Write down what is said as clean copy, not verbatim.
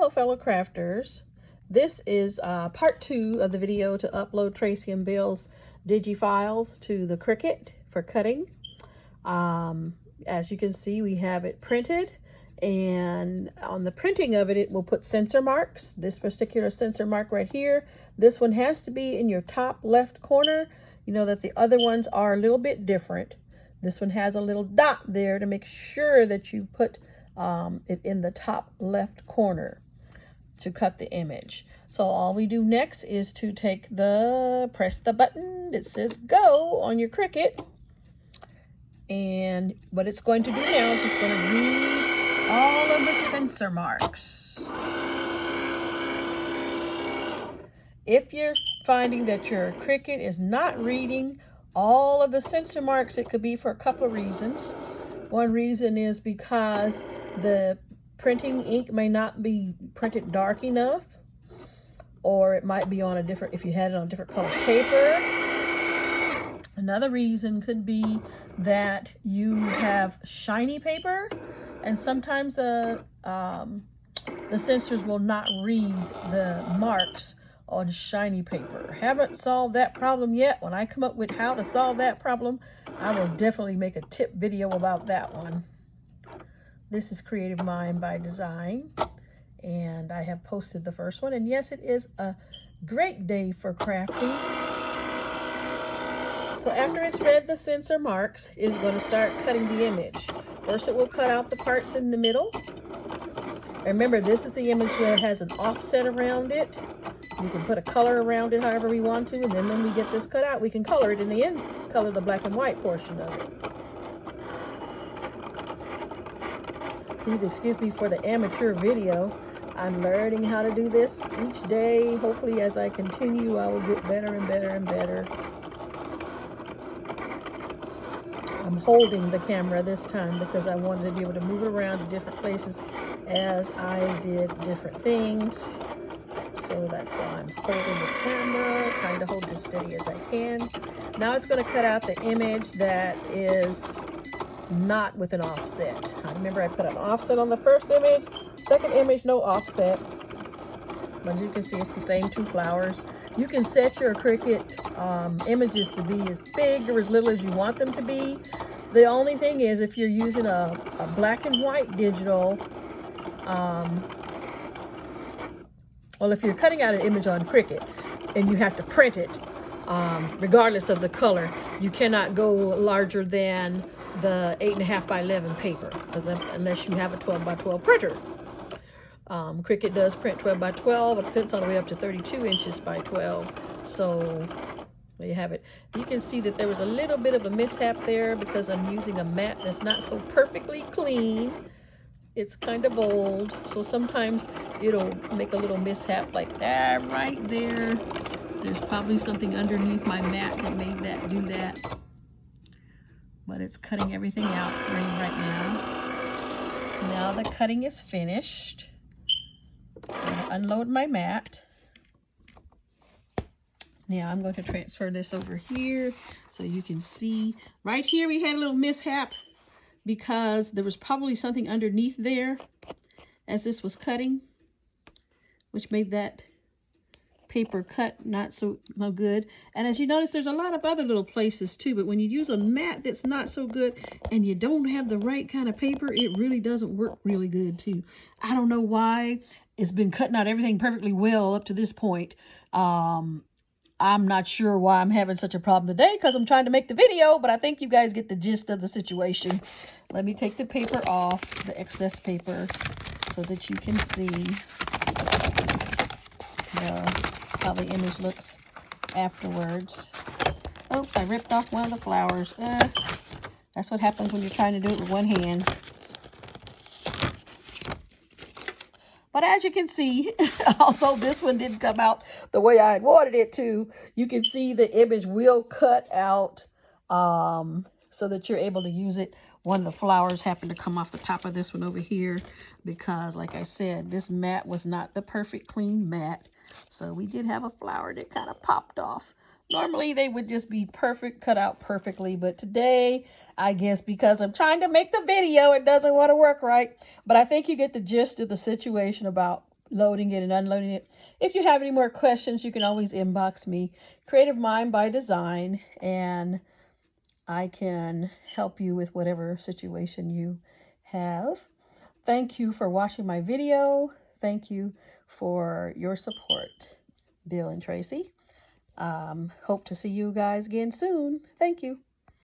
Hello fellow crafters. This is part 2 of the video to upload Tracy and Bill's digi files to the Cricut for cutting. As you can see, we have it printed, and on the printing of it, it will put sensor marks. This particular sensor mark right here, this one has to be in your top left corner. You know that the other ones are a little bit different. This one has a little dot there to make sure that you put it in the top left corner to cut the image. So all we do next is to press the button that says go on your Cricut, and what it's going to do now is it's going to read all of the sensor marks. If you're finding that your Cricut is not reading all of the sensor marks, it could be for a couple of reasons. One reason is because the printing ink may not be printed dark enough, or it might be on a different, if you had it on a different color paper. Another reason could be that you have shiny paper, and sometimes the sensors will not read the marks on shiny paper. Haven't solved that problem yet. When I come up with how to solve that problem, I will definitely make a tip video about that one. This is Creative Mind by Design, and I have posted the first one, and yes, it is a great day for crafting. So after it's read the sensor marks, it is going to start cutting the image. First, it will cut out the parts in the middle. Remember, this is the image where it has an offset around it. You can put a color around it however we want to, and then when we get this cut out, we can color it in the end, color the black and white portion of it. Please excuse me for the amateur video. I'm learning how to do this each day. Hopefully, as I continue, I will get better and better and better. I'm holding the camera this time because I wanted to be able to move it around to different places as I did different things. So that's why I'm holding the camera, trying to hold it as steady as I can. Now it's going to cut out the image that is not with an offset. Remember, I put an offset on the first image, second image no offset. But you can see it's the same two flowers. You can set your Cricut images to be as big or as little as you want them to be. The only thing is, if you're using a black and white digital, well, if you're cutting out an image on Cricut and you have to print it, regardless of the color, you cannot go larger than the 8.5 by 11 paper, unless you have a 12 by 12 printer. Cricut does print 12 by 12. It prints all the way up to 32 inches by 12. So there you have it. You can see that there was a little bit of a mishap there because I'm using a mat that's not so perfectly clean. It's kind of old, so sometimes it'll make a little mishap like that right there. There's probably something underneath my mat that made that do that. But it's cutting everything out for me right now. Now the cutting is finished. I'm going to unload my mat. Now I'm going to transfer this over here so you can see. Right here we had a little mishap because there was probably something underneath there as this was cutting, which made that paper cut no good. And as you notice, there's a lot of other little places too, but when you use a mat that's not so good and you don't have the right kind of paper, it really doesn't work really good too. I don't know why. It's been cutting out everything perfectly well up to this point. I'm not sure why I'm having such a problem today because I'm trying to make the video, but I think you guys get the gist of the situation. Let me take the paper off, the excess paper, so that you can see how the image looks afterwards. Oops, I ripped off one of the flowers. That's what happens when you're trying to do it with one hand. But as you can see, although this one didn't come out the way I had wanted it to, you can see the image will cut out so that you're able to use it. One of the flowers happened to come off the top of this one over here because, like I said, this mat was not the perfect clean mat. So we did have a flower that kind of popped off. Normally they would just be perfect, cut out perfectly, but today, I guess because I'm trying to make the video, it doesn't want to work right. But I think you get the gist of the situation about loading it and unloading it. If you have any more questions, you can always inbox me, Creative Mind by Design, and I can help you with whatever situation you have. Thank you for watching my video. Thank you for your support, Bill and Tracy. Hope to see you guys again soon. Thank you.